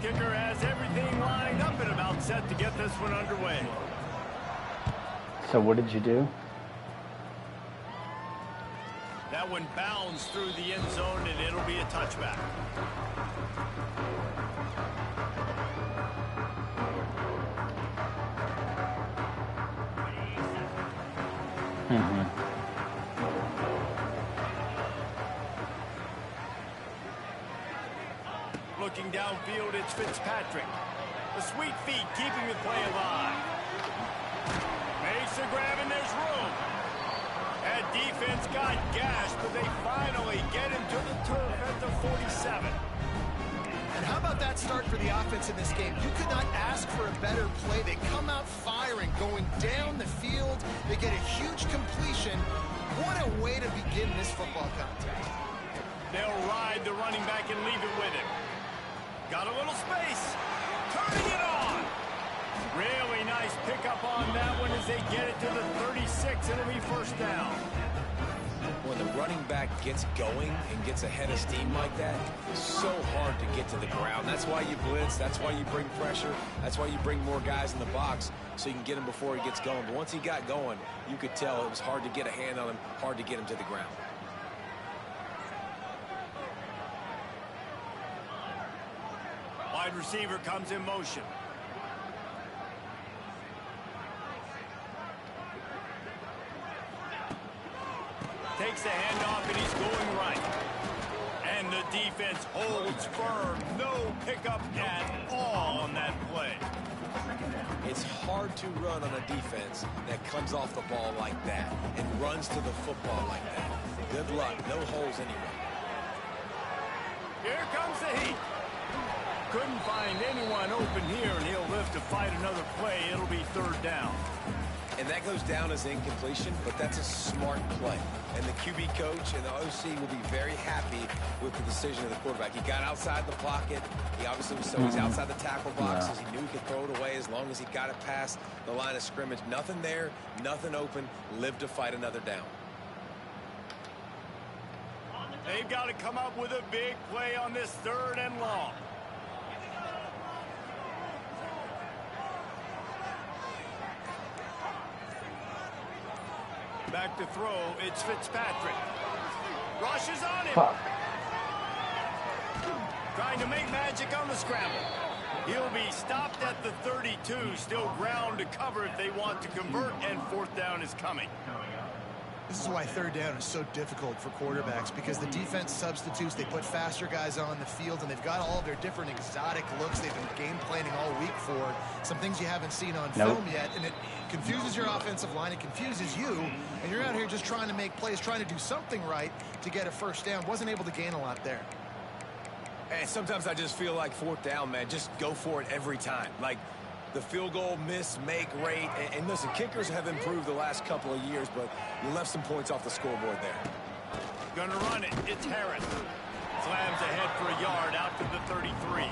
kicker has everything lined up and about set to get this one underway. So what did you do? That one bounds through the end zone, and it'll be a touchback. Looking downfield, it's Fitzpatrick. The sweet feet keeping the play alive. Makes a grab, and there's room. That defense got gashed, but they finally get him to the turf at the 47. And how about that start for the offense in this game? You could not ask for a better play. They come out firing, going down the field. They get a huge completion. What a way to begin this football contest. They'll ride the running back and leave it with him. Got a little space. Turning it on. Really nice pickup on that one as they get it to the 36. It'll be first down. When the running back gets going and gets ahead of steam like that, it's so hard to get to the ground. That's why you blitz. That's why you bring pressure. That's why you bring more guys in the box so you can get him before he gets going. But once he got going, you could tell it was hard to get a hand on him, hard to get him to the ground. Wide receiver comes in motion. Takes the handoff, and he's going right. And the defense holds firm. No pickup at all on that play. It's hard to run on a defense that comes off the ball like that and runs to the football like that. Good luck. No holes anyway. Here comes the heat. Couldn't find anyone open here, and he'll live to fight another play. It'll be third down. And that goes down as incompletion, but that's a smart play. And the QB coach and the OC will be very happy with the decision of the quarterback. He got outside the pocket. He obviously was he's outside the tackle boxes. He knew he could throw it away as long as he got it past the line of scrimmage. Nothing there, nothing open. Live to fight another down. They've got to come up with a big play on this third and long. Back to throw, it's Fitzpatrick. Rushes on him. Fuck. Trying to make magic on the scramble. He'll be stopped at the 32. Still ground to cover if they want to convert, and fourth down is coming. This is why third down is so difficult for quarterbacks, because the defense substitutes. They put faster guys on the field, and they've got all of their different exotic looks they've been game planning all week for. Some things you haven't seen on film yet, and it confuses your offensive line. It confuses you, and you're out here just trying to make plays, trying to do something right to get a first down. Wasn't able to gain a lot there. And sometimes I just feel like fourth down, man, just go for it every time. Like, the field goal miss, make rate. And listen, kickers have improved the last couple of years, but you left some points off the scoreboard there. Gonna run it. It's Harris. Slams ahead for a yard out to the 33.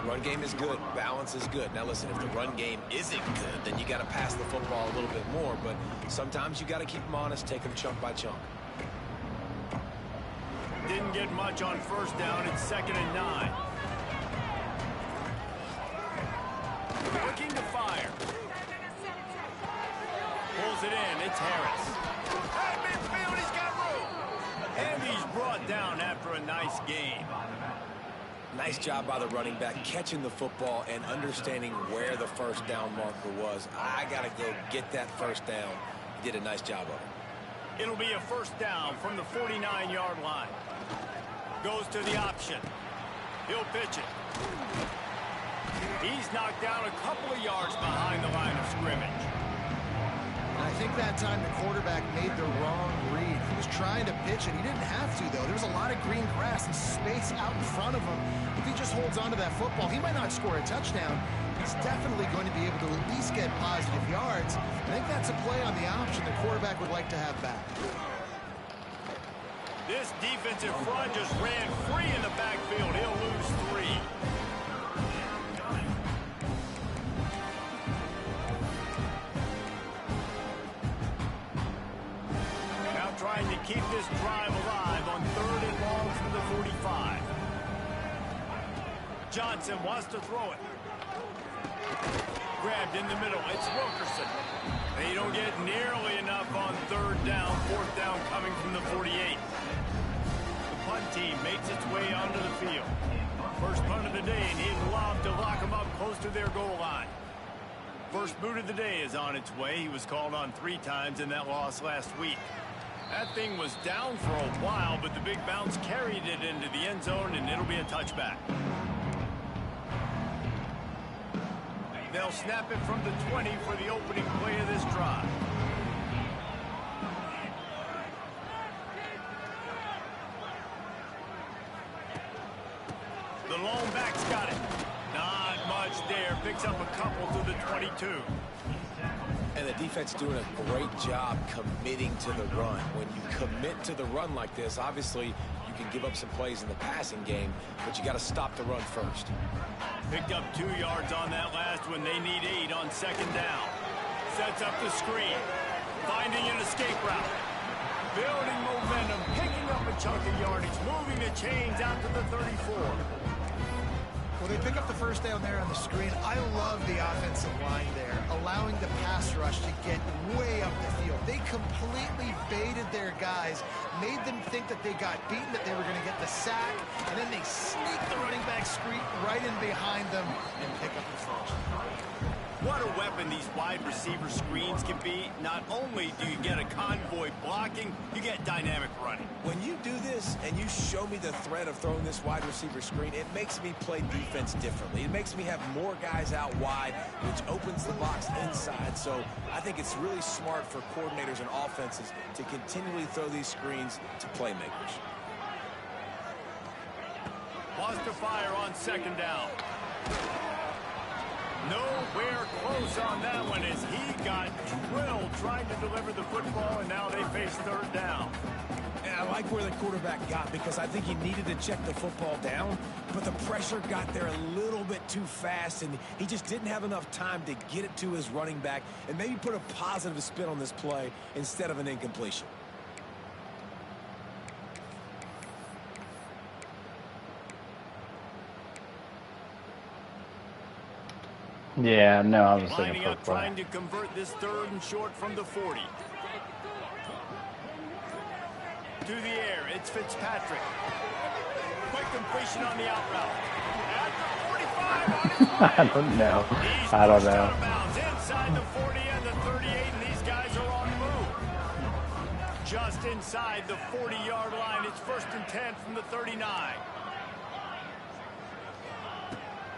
Run game is good. Balance is good. Now, listen, if the run game isn't good, then you got to pass the football a little bit more. But sometimes you got to keep them honest, take them chunk by chunk. Didn't get much on first down. It's 2nd and 9. Looking to fire. Pulls it in. It's Harris. At midfield, he's got room. And he's brought down after a nice gain. Nice job by the running back, catching the football and understanding where the first down marker was. I got to go get that first down. He did a nice job of it. It'll be a first down from the 49-yard line. Goes to the option. He'll pitch it. He's knocked down a couple of yards behind the line of scrimmage. I think that time the quarterback made the wrong read. He was trying to pitch it. He didn't have to, though. There's a lot of green grass and space out in front of him. If he just holds on to that football, he might not score a touchdown. He's definitely going to be able to at least get positive yards. I think that's a play on the option the quarterback would like to have back. This defensive front just ran free in the backfield. He'll lose 3. Now trying to keep this drive alive on 3rd and long from the 45. Johnson wants to throw it. Grabbed in the middle. It's Wilkerson. They don't get nearly enough on third down. Fourth down coming from the 48. The punt team makes its way onto the field. First punt of the day, and he'd love to lock them up close to their goal line. First boot of the day is on its way. He was called on 3 times in that loss last week. That thing was down for a while, but the big bounce carried it into the end zone, and it'll be a touchback. They'll snap it from the 20 for the opening play of this drive. The lone back's got it. Not much there. Picks up a couple to the 22. And the defense doing a great job committing to the run. When you commit to the run like this, obviously you can give up some plays in the passing game, but you got to stop the run first. Picked up 2 yards on that last one. They need 8 on second down. Sets up the screen. Finding an escape route. Building momentum. Picking up a chunk of yardage. Moving the chains out to the 34. Well, they pick up the first down there on the screen. I love the offensive line there, allowing the pass rush to get way up the field. They completely baited their guys, made them think that they got beaten, that they were going to get the sack, and then they sneak the running back screen right in behind them and pick up the first. What a weapon these wide receiver screens can be. Not only do you get a convoy blocking, you get dynamic running. When you do this and you show me the threat of throwing this wide receiver screen, it makes me play defense differently. It makes me have more guys out wide, which opens the box inside. So I think it's really smart for coordinators and offenses to continually throw these screens to playmakers. Wants to fire on second down. Nowhere close on that one as he got drilled trying to deliver the football, and now they face third down. And I like where the quarterback got because I think he needed to check the football down, but the pressure got there a little bit too fast, and he just didn't have enough time to get it to his running back and maybe put a positive spin on this play instead of an incompletion. Yeah, no, I was looking Lining for a up, play. trying to convert this third and short from the 40. To the air, it's Fitzpatrick. Quick completion on the out route. At the 45 on his way. I don't know. He's I don't pushed know. out of bounds inside the 40 and the 38, and these guys are on the move. Just inside the 40-yard line. It's 1st and 10 from the 39.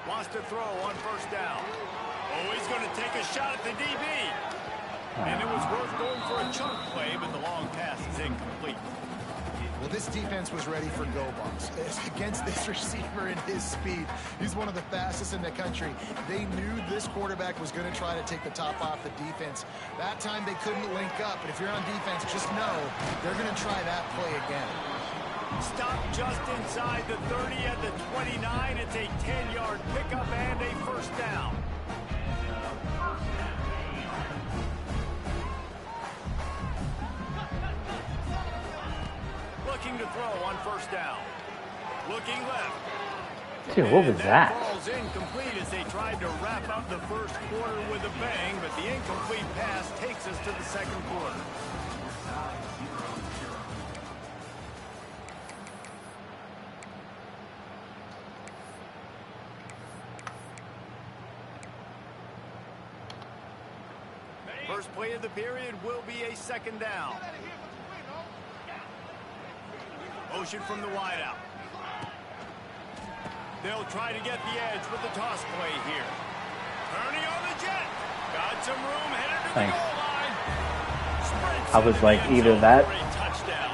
Wants to throw on first down. Oh, he's going to take a shot at the DB. And it was worth going for a chunk play, but the long pass is incomplete. Well, this defense was ready for go balls. Against this receiver and his speed, he's one of the fastest in the country. They knew this quarterback was going to try to take the top off the defense. That time they couldn't link up, but if you're on defense, just know they're going to try that play again. Stop just inside the 30 at the 29. It's a 10-yard pickup and a first down. Looking to throw on first down. Looking left. Dude, what was And that? Ball's incomplete as they tried to wrap up the first quarter with a bang, but the incomplete pass takes us to the second quarter. First play of the period will be a second down. Motion from the wideout. They'll try to get the edge with the toss play here. Turning on the jet. Got some room headed to the Thanks. goal line. Sprints I was into like, the end either zone that for a touchdown.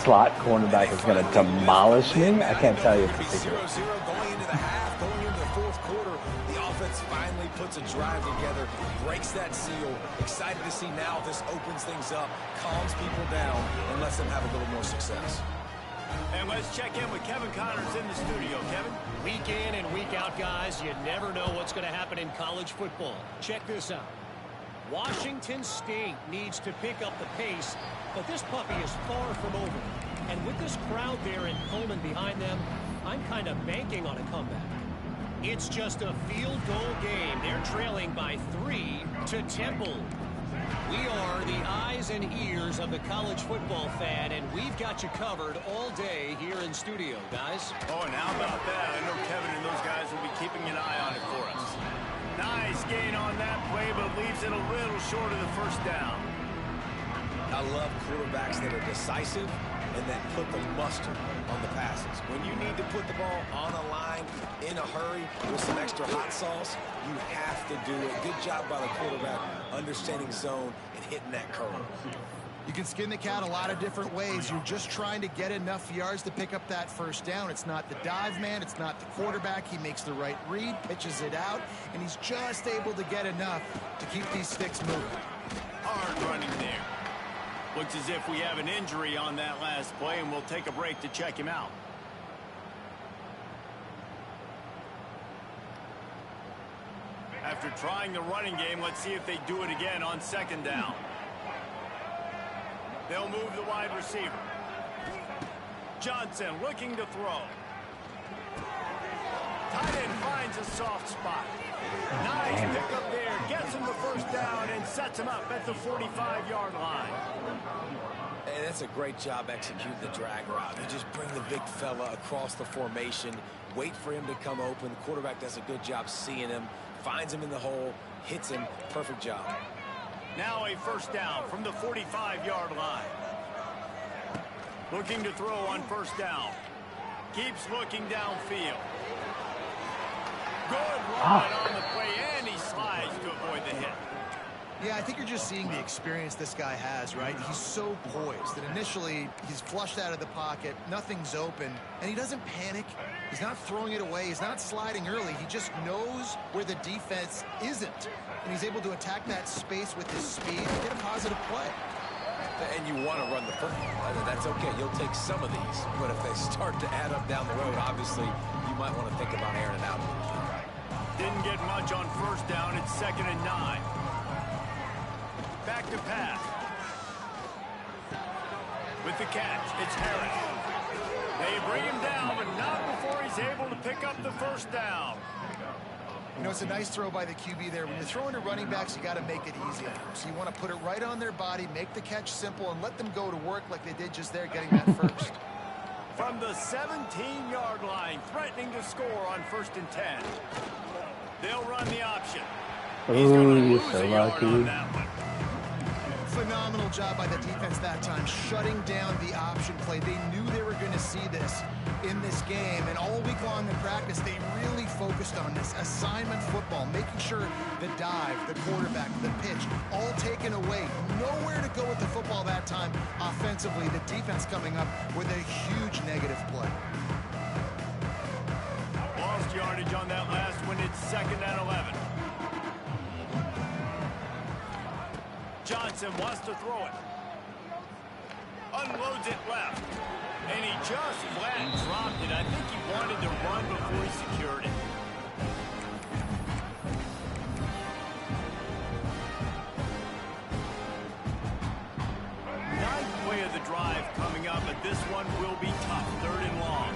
slot cornerback is going to demolish me. I can't tell you. Be 0-0 going into the half, going into the fourth quarter. The offense finally puts a drive together, breaks that seal. Excited to see now if this opens things up, calms people down, and lets them have a little more success. And let's check in with Kevin Connors in the studio. Kevin? Week in and week out, guys, you never know what's going to happen in college football. Check this out. Washington State needs to pick up the pace, but this puppy is far from over. And with this crowd there in Pullman behind them, I'm kind of banking on a comeback. It's just a field goal game. They're trailing by 3 to Temple. We are the eyes and ears of the college football fan, and we've got you covered all day here in studio, guys. Oh, and how about that? I know Kevin and those guys will be keeping an eye on it for us. Nice gain on that play, but leaves it a little short of the first down. I love quarterbacks that are decisive and that put the mustard on the passes. When you need to put the ball on a line in a hurry with some extra hot sauce, you have to do it. Good job by the quarterback understanding zone and hitting that curve. You can skin the cat a lot of different ways. You're just trying to get enough yards to pick up that first down. It's not the dive man. It's not the quarterback. He makes the right read, pitches it out, and he's just able to get enough to keep these sticks moving. Hard running there. Looks as if we have an injury on that last play, and we'll take a break to check him out. After trying the running game, let's see if they do it again on second down. They'll move the wide receiver. Johnson looking to throw. Tight end finds a soft spot. Nice pick up there. Gets him the first down and sets him up at the 45-yard line. And that's a great job executing the drag route. You just bring the big fella across the formation, wait for him to come open. The quarterback does a good job seeing him, finds him in the hole, hits him. Perfect job. Now a first down from the 45-yard line. Looking to throw on first down. Keeps looking downfield. Good run on the play, and he slides to avoid the hit. Yeah, I think you're just seeing the experience this guy has, right? He's so poised that initially he's flushed out of the pocket, nothing's open, and he doesn't panic. He's not throwing it away. He's not sliding early. He just knows where the defense isn't, and he's able to attack that space with his speed and get a positive play. And you want to run the football. That's okay. You'll take some of these, but if they start to add up down the road, obviously you might want to think about airing it out. Didn't get much on first down. It's 2nd and 9. Back to pass. With the catch, it's Harris. They bring him down, but not before he's able to pick up the first down. You know, it's a nice throw by the QB there. When you're throwing to running backs, you got to make it easy on them. So you want to put it right on their body, make the catch simple, and let them go to work like they did just there, getting that first. From the 17-yard line, threatening to score on 1st and 10. They'll run the option. Ooh, you're so lucky. Phenomenal job by the defense that time, shutting down the option play. They knew they were going to see this in this game, and all week long in practice, they really focused on this assignment football, making sure the dive, the quarterback, the pitch, all taken away. Nowhere to go with the football that time offensively. The defense coming up with a huge negative play. Lost yardage on that last one. It's 2nd and 11. Johnson wants to throw it. Unloads it left. And he just flat dropped it. I think he wanted to run before he secured it. Ninth play of the drive coming up, but this one will be tough. 3rd and long.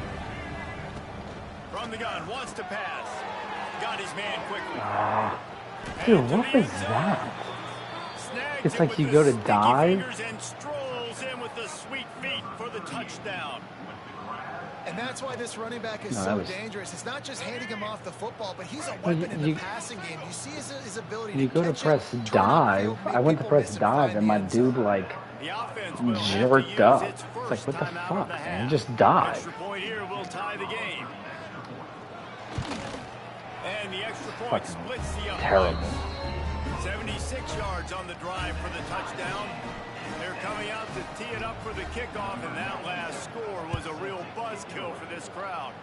From the gun, wants to pass. Got his man quickly. Dude, what was that? It's like you go to dive. And strolls in with the sweet feet for the touchdown. And that's why this running back is so dangerous. It's not just handing him off the football, but he's a weapon in the passing game. You see his ability you go to press dive. I went to press dive, and my dude, like, jerked up. It's like, what the fuck, man? He just died. Extra point here will tie the game. And the extra point splits the up. Terrible. 76 yards on the drive for the touchdown. They're coming out to tee it up for the kickoff, and that last score was a real buzzkill for this crowd.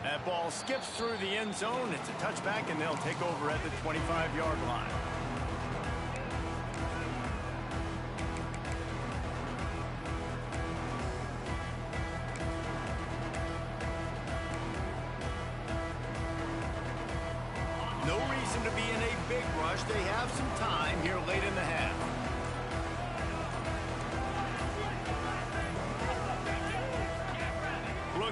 That ball skips through the end zone. It's a touchback, and they'll take over at the 25-yard line. No reason to be in a big rush. They have some time here late in the half.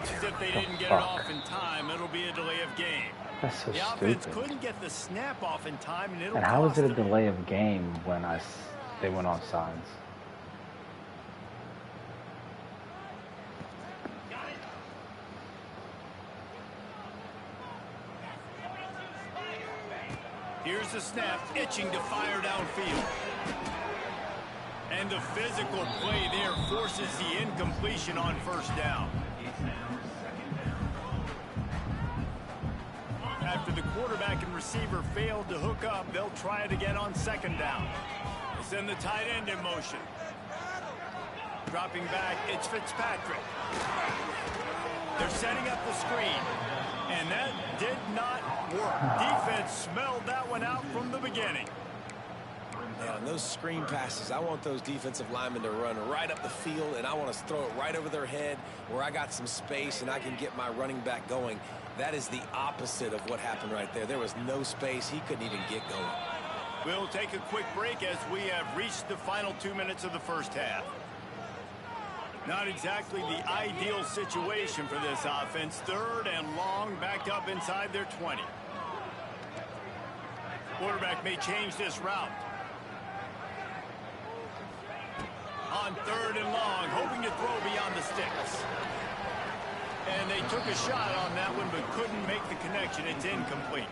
As if they didn't get it off in time, it'll be a delay of game. That's so the stupid. offense couldn't get the snap off in time, and it'll And how is it a them. delay of game when they went off sides? Here's the snap, itching to fire downfield. And the physical play there forces the incompletion on first down. After the quarterback and receiver failed to hook up, they'll try it again on second down. They send the tight end in motion. Dropping back, it's Fitzpatrick. They're setting up the screen. And that did not work. Defense smelled that one out from the beginning. Yeah, on those screen passes, I want those defensive linemen to run right up the field, and I want to throw it right over their head where I got some space and I can get my running back going. That is the opposite of what happened right there. There was no space. He couldn't even get going. We'll take a quick break as we have reached the final 2 minutes of the first half. Not exactly the ideal situation for this offense. Third and long, backed up inside their 20. Quarterback may change this route. On third and long, hoping to throw beyond the sticks. And they took a shot on that one, but couldn't make the connection. It's incomplete.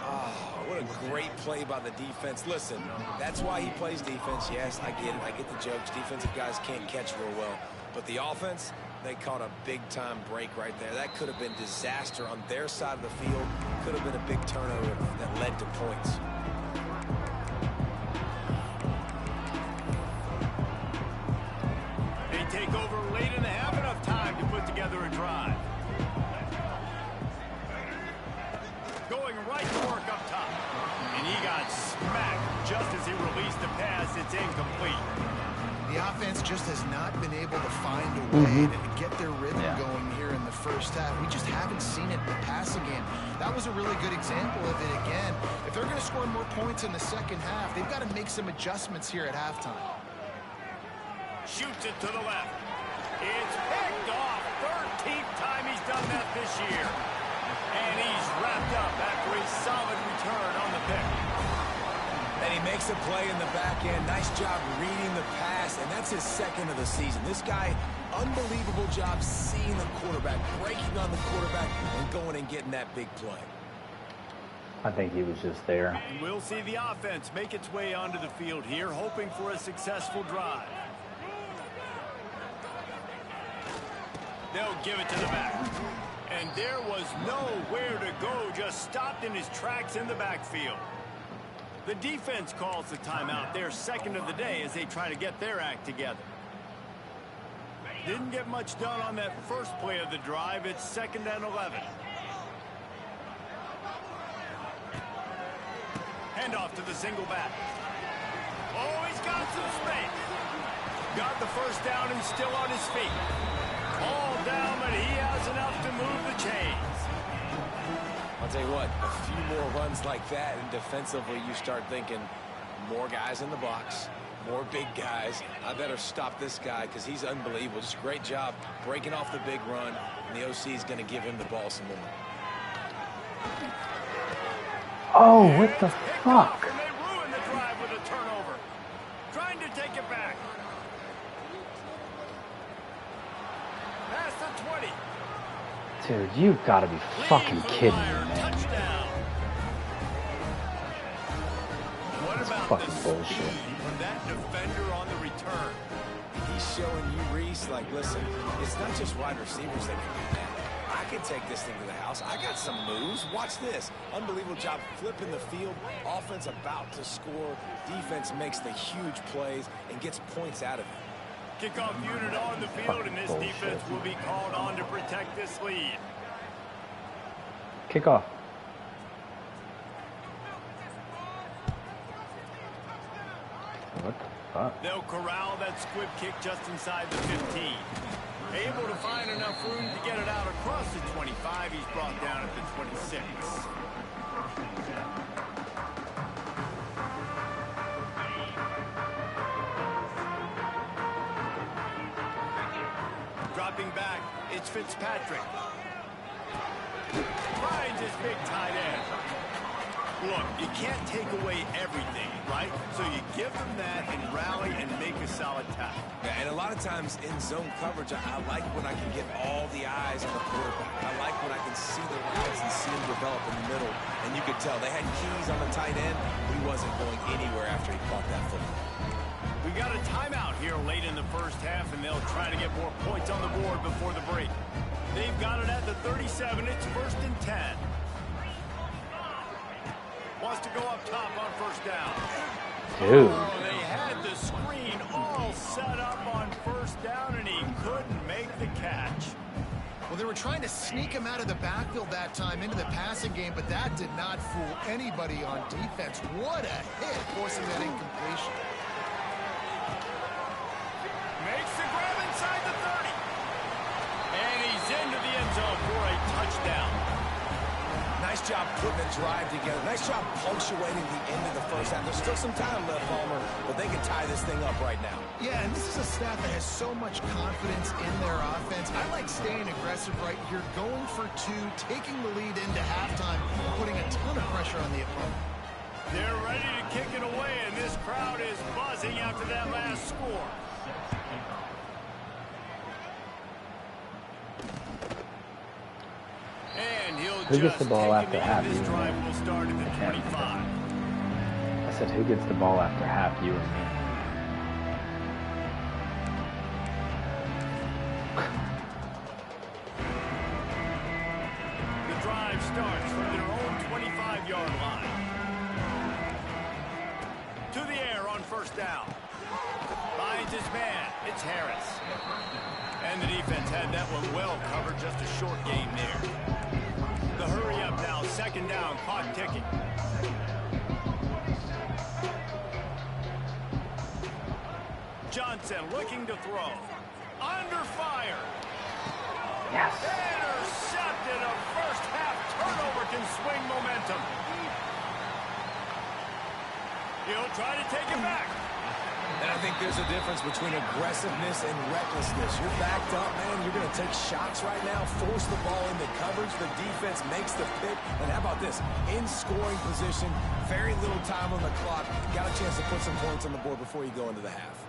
Oh, what a great play by the defense. Listen, that's why he plays defense. Yes, I get it. I get the jokes. Defensive guys can't catch real well. But the offense, they caught a big-time break right there. That could have been disaster on their side of the field. Could have been a big turnover that led to points. They take over late in the half, enough time to put together a drive. Going right to work up top. And he got smacked just as he released the pass. It's incomplete. The offense just has not been able to find a way to get their rhythm going here in the first half. We just haven't seen it in the passing game. That was a really good example of it again. If they're going to score more points in the second half, they've got to make some adjustments here at halftime. Shoots it to the left. It's picked off. 13th time he's done that this year. And he's wrapped up after a solid return on the pick. And he makes a play in the back end. Nice job reading the pass, and that's his second of the season. This guy, unbelievable job seeing the quarterback, breaking on the quarterback, and going and getting that big play. I think he was just there. And we'll see the offense make its way onto the field here, hoping for a successful drive. They'll give it to the back. And there was nowhere to go, just stopped in his tracks in the backfield. The defense calls the timeout, their second of the day, as they try to get their act together. Didn't get much done on that first play of the drive. It's 2nd and 11. Handoff to the single back. Oh, he's got some space. Got the first down and still on his feet. All down, but he has enough to move the chains. I'll tell you what, a few more runs like that, and defensively you start thinking more guys in the box, more big guys. I better stop this guy because he's unbelievable. Just a great job breaking off the big run, and the OC is going to give him the ball some more. Oh, what the fuck? And they ruin the drive with a turnover. Trying to take it back. Past the 20. Dude, you've got to be fucking kidding me, man. Touchdown. What That's about fucking the bullshit. speed from that defender on the return? He's showing you, Reese, like, listen, it's not just wide receivers that can do that. I can take this thing to the house. I got some moves. Watch this. Unbelievable job flipping the field. Offense about to score. Defense makes the huge plays and gets points out of it. Kickoff unit on the field, and this defense will be called on to protect this lead. Kickoff. What the fuck? They'll corral that squib kick just inside the 15. Able to find enough room to get it out across the 25. He's brought down at the 26. Dropping back, it's Fitzpatrick. Finds his big tight end. Look, you can't take away everything, right? So you give them that and rally and make a solid tackle. Yeah, and a lot of times in zone coverage, I like when I can get all the eyes on the quarterback. I like when I can see the routes and see him develop in the middle. And you could tell they had keys on the tight end. He wasn't going anywhere after he caught that football. We got a timeout here late in the first half, and they'll try to get more points on the board before the break. They've got it at the 37. It's 1st and 10. Wants to go up top on first down. Dude. Oh, they had the screen all set up on first down, and he couldn't make the catch. Well, they were trying to sneak him out of the backfield that time into the passing game, but that did not fool anybody on defense. What a hit, forcing that incompletion. Makes the grab inside the 30. And he's into the end zone for a touchdown. Nice job putting the drive together. Nice job punctuating the end of the first half. There's still some time left, Palmer, but they can tie this thing up right now. Yeah, and this is a staff that has so much confidence in their offense. I like staying aggressive right here, going for two, taking the lead into halftime, putting a ton of pressure on the opponent. They're ready to kick it away, and this crowd is buzzing after that last score. And who gets the ball after half? This drive will start at the 25. I said, who gets the ball after half? You or me? The drive starts from their own 25-yard line. To the air on first down. Finds his man. It's Harris. And the defense had that one well covered. Just a short gain there. The hurry up now. 2nd down. Clock ticking. Johnson looking to throw. Under fire. Yes. Intercepted. A first half turnover can swing momentum. He'll try to take it back. And I think there's a difference between aggressiveness and recklessness. You're backed up, man. You're going to take shots right now, force the ball into coverage. The defense makes the pick. And how about this? In scoring position, very little time on the clock. Got a chance to put some points on the board before you go into the half.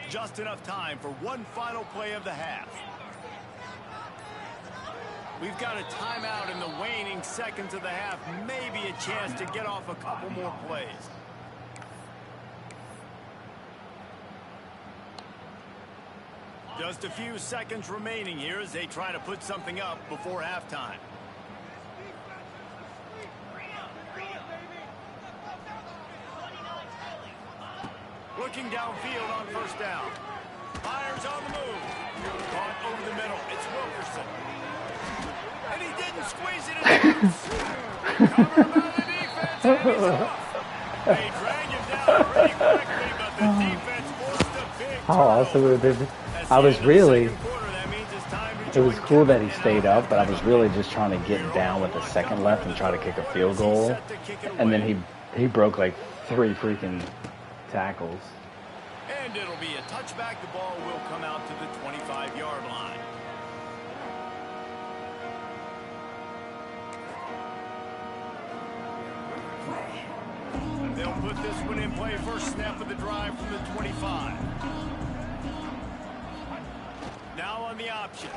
Just enough time for one final play of the half. We've got a timeout in the waning seconds of the half. Maybe a chance to get off a couple more plays. Just a few seconds remaining here as they try to put something up before halftime. Looking downfield on first down. Fires on the move. Caught over the middle. It's Wilkerson. And he didn't squeeze it in. Covered by the defense, and he's off. They drag him down pretty quickly, but the defense forced a big turnover. I was really, it was cool that he stayed up, but I was really just trying to get down with a second left and try to kick a field goal. And then he broke like 3 freaking tackles. And it'll be a touchback. The ball will come out to the 25-yard line. They'll put this one in play. First snap of the drive from the 25. Now on the option.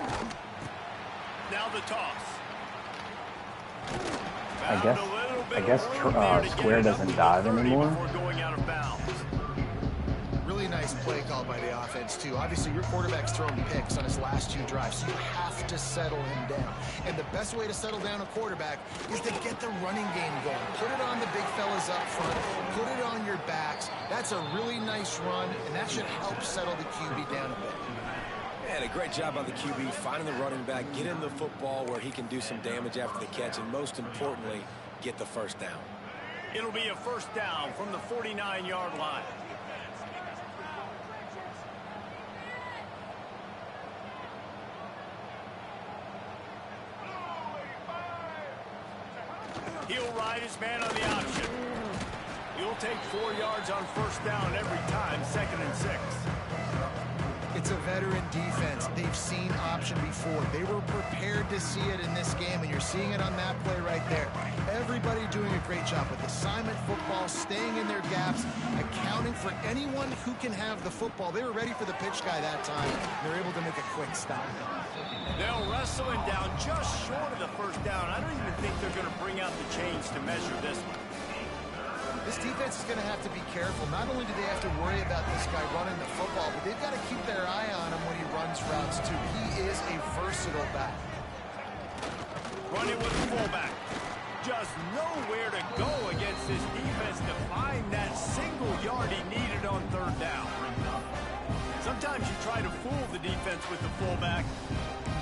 Now the toss. I guess Square doesn't dive anymore. Going out of bounds. Really nice play call by the offense, too. Obviously, your quarterback's thrown picks on his last 2 drives, so you have to settle him down. And the best way to settle down a quarterback is to get the running game going. Put it on the big fellas up front. Put it on your backs. That's a really nice run, and that should help settle the QB down a bit. And a great job by the QB, finding the running back, get him the football where he can do some damage after the catch, and most importantly, get the first down. It'll be a first down from the 49-yard line. He'll ride his man on the option. He'll take 4 yards on first down every time, 2nd and 6. It's a veteran defense. They've seen option before. They were prepared to see it in this game, and you're seeing it on that play right there. Everybody doing a great job with assignment football, staying in their gaps, accounting for anyone who can have the football. They were ready for the pitch guy that time. They're able to make a quick stop. They'll wrestle him down just short of the first down. I don't even think they're going to bring out the chains to measure this one. This defense is going to have to be careful. Not only do they have to worry about this guy running the football, but they've got to keep their eye on him when he runs routes, too. He is a versatile back. Running with the fullback. Just nowhere to go against this defense to find that single yard he needed on third down. Sometimes you try to fool the defense with the fullback.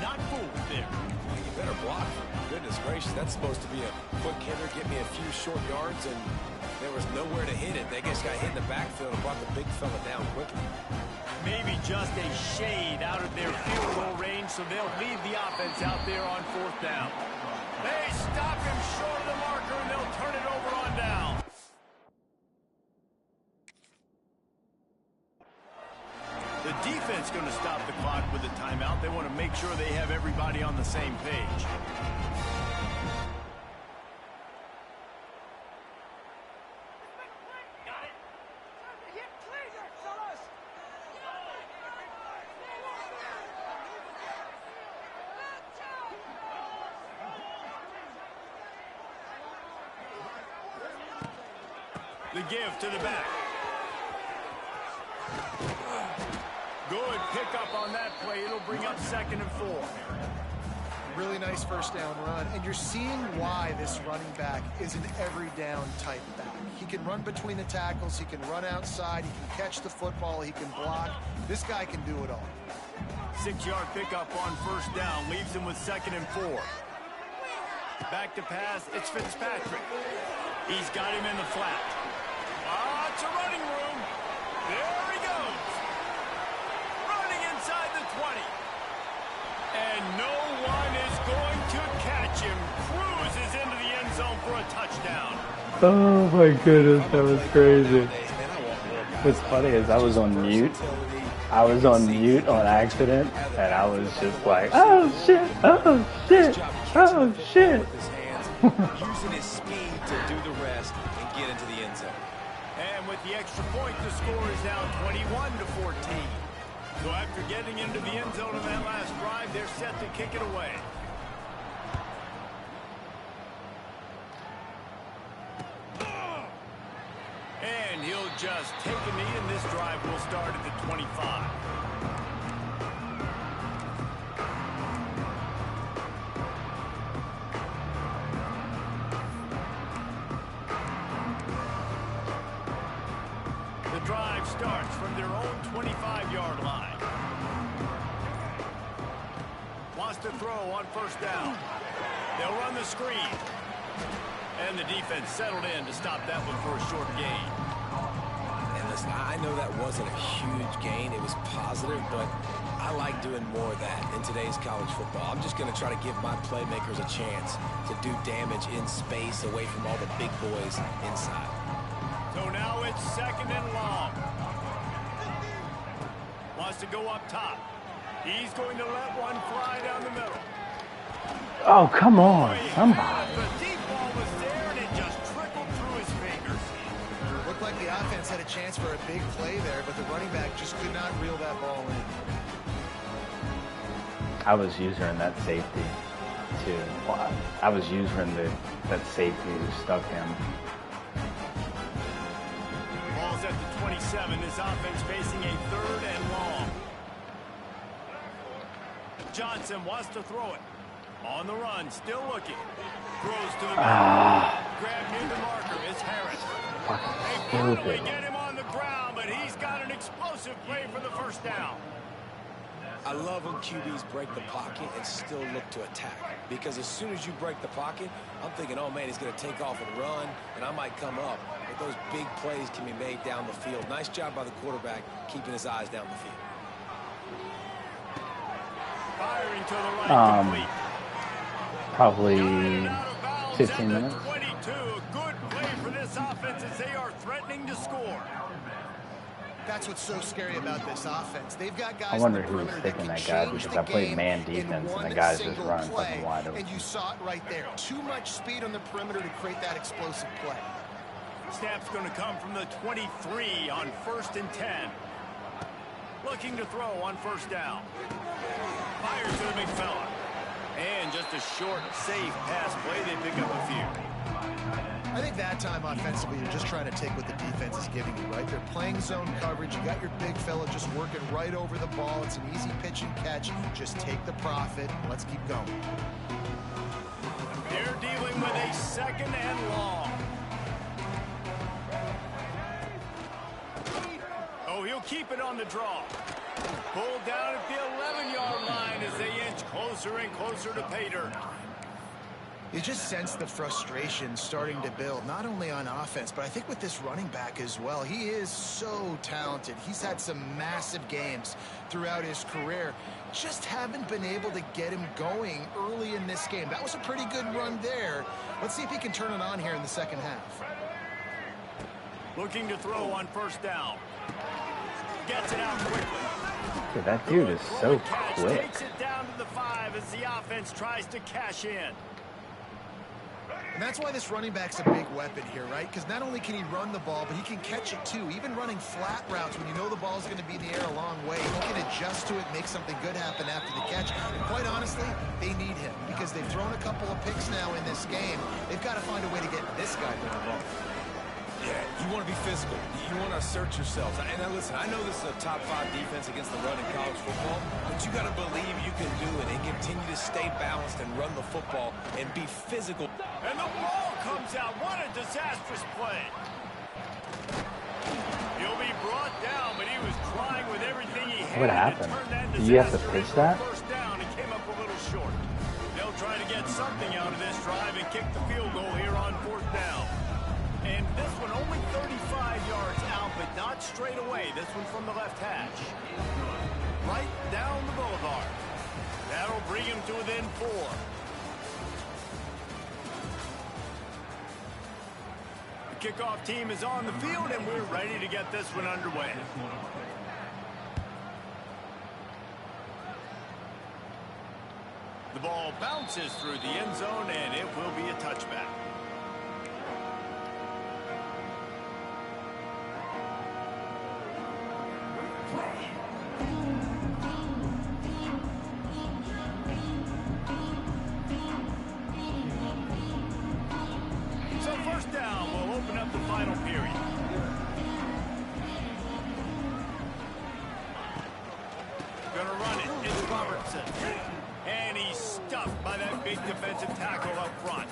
Not fooled there. You better block. Goodness gracious, that's supposed to be a quick hitter, get me a few short yards, and there was nowhere to hit it. They just got hit in the backfield and brought the big fella down quickly. Maybe just a shade out of their field goal range, so they'll leave the offense out there on fourth down. They stop him short of the marker, and they'll turn it over on down. The defense going to stop the clock with a timeout. They want to make sure they have everybody on the same page. The give to the back. Good pickup on that play. It'll bring up 2nd and 4. Really nice first down run. And you're seeing why this running back is an every down type back. He can run between the tackles. He can run outside. He can catch the football. He can block. This guy can do it all. 6-yard pickup on first down. Leaves him with 2nd and 4. Back to pass. It's Fitzpatrick. He's got him in the flat. It's a running room. There he goes. Running inside the 20. And no one is going to catch him. Cruises into the end zone for a touchdown. Oh my goodness, that was crazy. What's funny is I was on mute. I was on mute on accident, and I was just like, oh shit, oh shit, oh shit. Using his speed to do the rest and get into the end zone. And with the extra point, the score is now 21-14. So after getting into the end zone on that last drive, they're set to kick it away. And he'll just take a knee, and this drive will start at the 25. Drive starts from their own 25-yard line. Wants to throw on first down. They'll run the screen. And the defense settled in to stop that one for a short gain. And listen, I know that wasn't a huge gain. It was positive, but I like doing more of that in today's college football. I'm just going to try to give my playmakers a chance to do damage in space away from all the big boys inside. So now it's 2nd and long. Wants to go up top. He's going to let one fly down the middle. Oh, come on, somebody. The deep ball was there, and it just trickled through his fingers. Looked like the offense had a chance for a big play there, but the running back just could not reel that ball in. I was using that safety, too. Well, I was using that safety who stuck him. Ball's at the 27. This offense facing a 3rd and long. Johnson wants to throw it. On the run, still looking. Throws to the middle. Grab near the marker. It's Harris. They finally get him on the ground, but he's got an explosive play for the first down. I love when QBs break the pocket and still look to attack. Because as soon as you break the pocket, I'm thinking, oh man, he's going to take off and run, and I might come up. But those big plays can be made down the field. Nice job by the quarterback keeping his eyes down the field. Firing to the right, complete. Probably 15 minutes. 22. Good play for this offense as they are threatening to score. That's what's so scary about this offense. They've got guys I wonder on the who was perimeter that picking can that guy change because the I played game man in defense and one the guy's just single running play, fucking wide open. and you saw it right there. Too much speed on the perimeter to create that explosive play. Snap's going to come from the 23 on 1st and 10. Looking to throw on 1st down. Fires to the big fella. And just a short, safe pass play. They pick up a few. I think that time offensively, you're just trying to take what the defense is giving you, right? They're playing zone coverage. You got your big fella just working right over the ball. It's an easy pitch and catch. Just take the profit. Let's keep going. They're dealing with a 2nd and long. Oh, he'll keep it on the draw. Pulled down at the 11-yard line as they inch closer and closer to pay dirt. You just sense the frustration starting to build, not only on offense, but I think with this running back as well. He is so talented. He's had some massive games throughout his career. Just haven't been able to get him going early in this game. That was a pretty good run there. Let's see if he can turn it on here in the second half. Looking to throw on 1st down. Gets it out quickly. Dude, that dude is so quick. Takes it down to the 5 as the offense tries to cash in. And that's why this running back's a big weapon here, right? Because not only can he run the ball, but he can catch it too. Even running flat routes when you know the ball's going to be in the air a long way, he can adjust to it, make something good happen after the catch. And quite honestly, they need him because they've thrown a couple of picks now in this game. They've got to find a way to get this guy the ball. Yeah, you want to be physical. You want to assert yourselves. And now listen, I know this is a top 5 defense against the run in college football, but you got to believe you can do it and continue to stay balanced and run the football and be physical. And the ball comes out. What a disastrous play. He'll be brought down, but he was trying with everything he had. What happened? Did you have to pitch that? 1st down and came up a little short. They'll try to get something out of this drive and kick the field goal here on 4th down. And this one only 35 yards out, but not straight away. This one from the left hash. Right down the boulevard. That'll bring him to within 4. The kickoff team is on the field, and we're ready to get this one underway. The ball bounces through the end zone, and it will be a touchback. So 1st down will open up the final period. Gonna run it. It's Robertson. And he's stuffed by that big defensive tackle up front.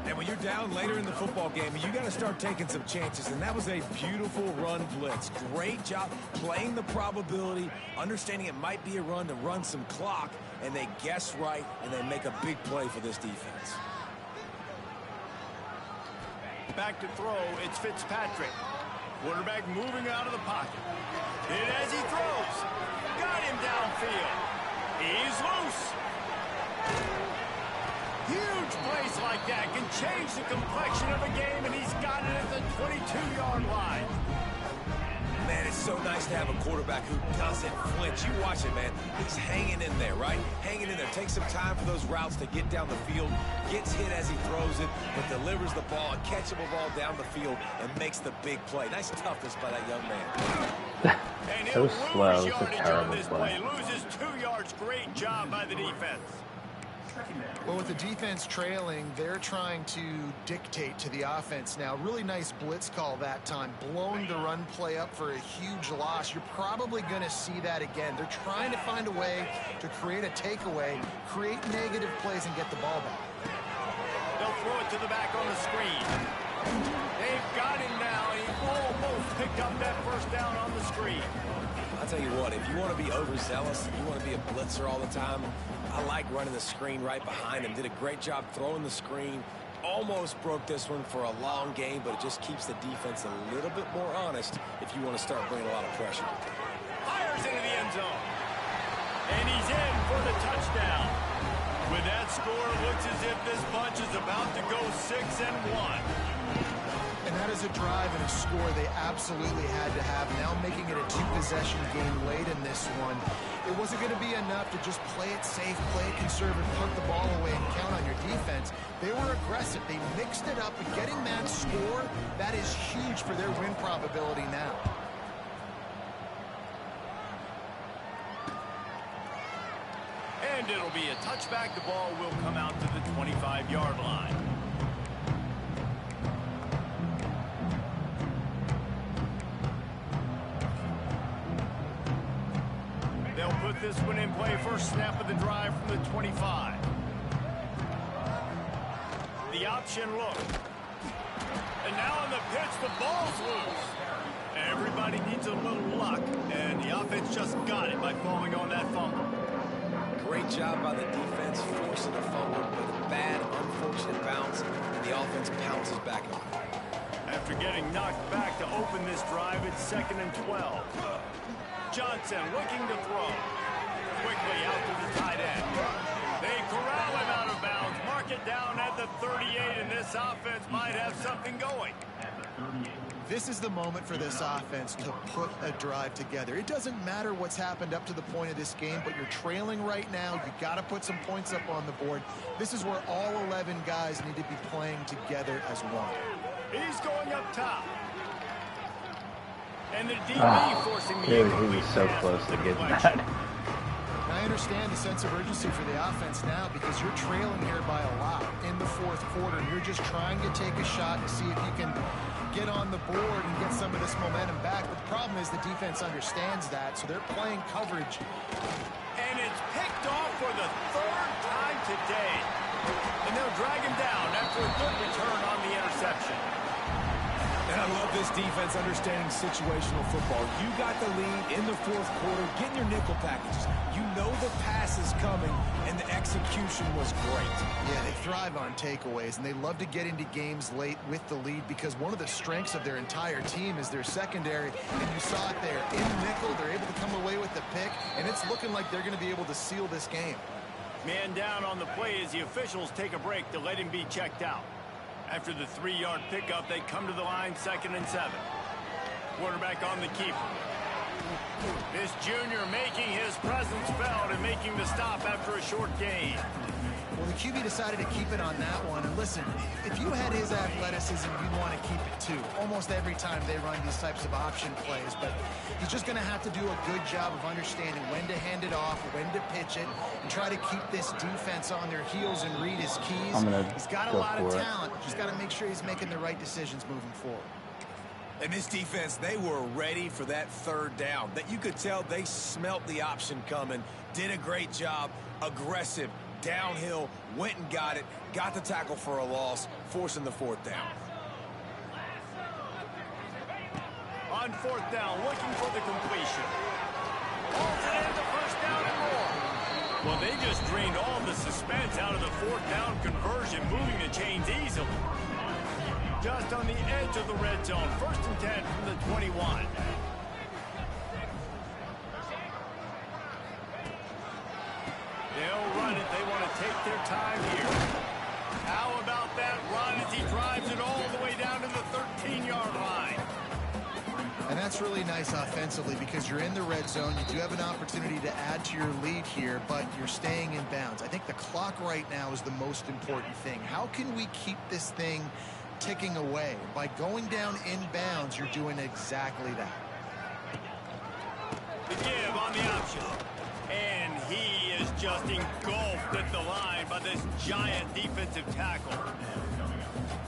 And when you're down later in the football game, you got to start taking some chances. And that was a beautiful run blitz. Great job playing the probability, understanding it might be a run to run some clock. And they guess right, and they make a big play for this defense. Back to throw, it's Fitzpatrick. Quarterback moving out of the pocket. And as he throws, got him downfield. He's loose. Huge plays like that can change the complexion of a game, and he's got it at the 22-yard line. Man, it's so nice to have a quarterback who doesn't flinch. You watch it, man. He's hanging in there, right? Hanging in there. Takes some time for those routes to get down the field. Gets hit as he throws it, but delivers the ball, a catchable ball down the field, and makes the big play. Nice toughness by that young man. So slow. It's a terrible play. Loses 2 yards. Great job by the defense. Well, with the defense trailing, they're trying to dictate to the offense now. Really nice blitz call that time, blowing the run play up for a huge loss. You're probably going to see that again. They're trying to find a way to create a takeaway, create negative plays, and get the ball back. They'll throw it to the back on the screen. They've got him now, and he almost picked up that 1st down on the screen. I'll tell you what, if you want to be overzealous, you want to be a blitzer all the time, I like running the screen right behind him. Did a great job throwing the screen. Almost broke this one for a long game, but it just keeps the defense a little bit more honest if you want to start bringing a lot of pressure. Fires into the end zone. And he's in for the touchdown. With that score, it looks as if this bunch is about to go 6-1. And that is a drive and a score they absolutely had to have. Now making it a 2-possession game late in this one. It wasn't going to be enough to just play it safe, play it conservative, punt the ball away, and count on your defense. They were aggressive. They mixed it up, and getting that score, that is huge for their win probability now. And it'll be a touchback. The ball will come out to the 25-yard line. They'll put this one in play. First snap of the drive from the 25. The option look. And now on the pitch, the ball's loose. Everybody needs a little luck, and the offense just got it by falling on that fumble. Great job by the defense forcing a fumble, but a bad, unfortunate bounce, and the offense pounces back on it. After getting knocked back to open this drive, it's 2nd and 12. Johnson looking to throw. Quickly out to the tight end. They corral him out of bounds. Mark it down at the 38, and this offense might have something going. This is the moment for this offense to put a drive together. It doesn't matter what's happened up to the point of this game, but you're trailing right now. You got to put some points up on the board. This is where all 11 guys need to be playing together as one. He's going up top. And the DB forcing the he was so close to getting that. I understand the sense of urgency for the offense now because you're trailing here by a lot in the fourth quarter. And you're just trying to take a shot to see if you can get on the board and get some of this momentum back. But the problem is the defense understands that, so they're playing coverage. And it's picked off for the 3rd time today. And they'll drag him down after a good return on the interception. And I love this defense understanding situational football. You got the lead in the fourth quarter, getting your nickel packages. You know the pass is coming, and the execution was great. Yeah, they thrive on takeaways, and they love to get into games late with the lead because one of the strengths of their entire team is their secondary, and you saw it there. In nickel, they're able to come away with the pick, and it's looking like they're going to be able to seal this game. Man down on the play as the officials take a break to let him be checked out. After the 3-yard pickup, they come to the line, 2nd and 7. Quarterback on the keeper. This junior making his presence felt and making the stop after a short gain. Well, the QB decided to keep it on that one. And listen, if you had his athleticism, you'd want to keep it too. Almost every time they run these types of option plays. But he's just going to have to do a good job of understanding when to hand it off, when to pitch it, and try to keep this defense on their heels and read his keys. He's got a lot of talent. Just got to make sure he's making the right decisions moving forward. And this defense, they were ready for that 3rd down. That you could tell they smelt the option coming, did a great job, aggressive, downhill, went and got it, got the tackle for a loss, forcing the 4th down. On 4th down, looking for the completion. Holds it in the 1st down and more. Well, they just drained all the suspense out of the 4th down conversion, moving the chains easily. Just on the edge of the red zone. 1st and 10 from the 21. They'll run it. They want to take their time here. How about that run as he drives it all the way down to the 13-yard line? And that's really nice offensively because you're in the red zone. You do have an opportunity to add to your lead here, but you're staying in bounds. I think the clock right now is the most important thing. How can we keep this thing ticking away? By going down in bounds, you're doing exactly that. The give on the option. And he is just engulfed at the line by this giant defensive tackle.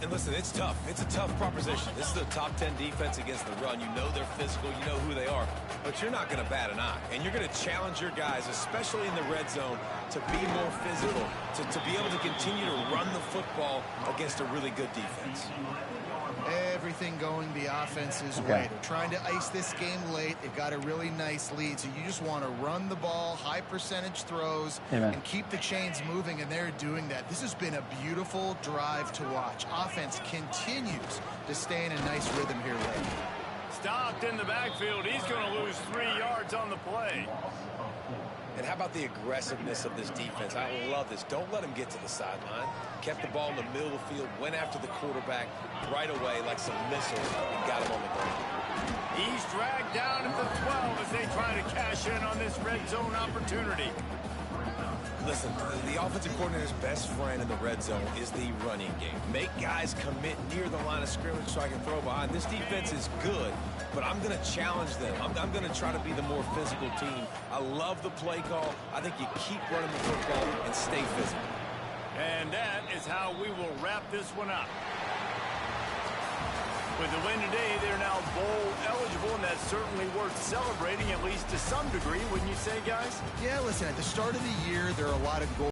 And listen, it's tough. It's a tough proposition. This is a top 10 defense against the run. You know they're physical. You know who they are. But you're not going to bat an eye. And you're going to challenge your guys, especially in the red zone, to be more physical, to be able to continue to run the football against a really good defense. Everything going the offense's way. They're trying to ice this game late. They've got a really nice lead, so you just want to run the ball, high percentage throws, and keep the chains moving, and they're doing that. This has been a beautiful drive to watch. Offense continues to stay in a nice rhythm here late. Stopped in the backfield. He's going to lose 3 yards on the play. And how about the aggressiveness of this defense? I love this. Don't let them get to the sideline. Kept the ball in the middle of the field, went after the quarterback right away like some missiles, and got him on the ground. He's dragged down at the 12 as they try to cash in on this red zone opportunity. Listen, the offensive coordinator's best friend in the red zone is the running game. Make guys commit near the line of scrimmage so I can throw behind. This defense is good, but I'm going to challenge them. I'm going to try to be the more physical team. I love the play call. I think you keep running the football and stay physical. And that is how we will wrap this one up. With the win today, they're now bowl eligible, and that's certainly worth celebrating, at least to some degree, wouldn't you say, guys? Yeah, listen, at the start of the year, there are a lot of goals.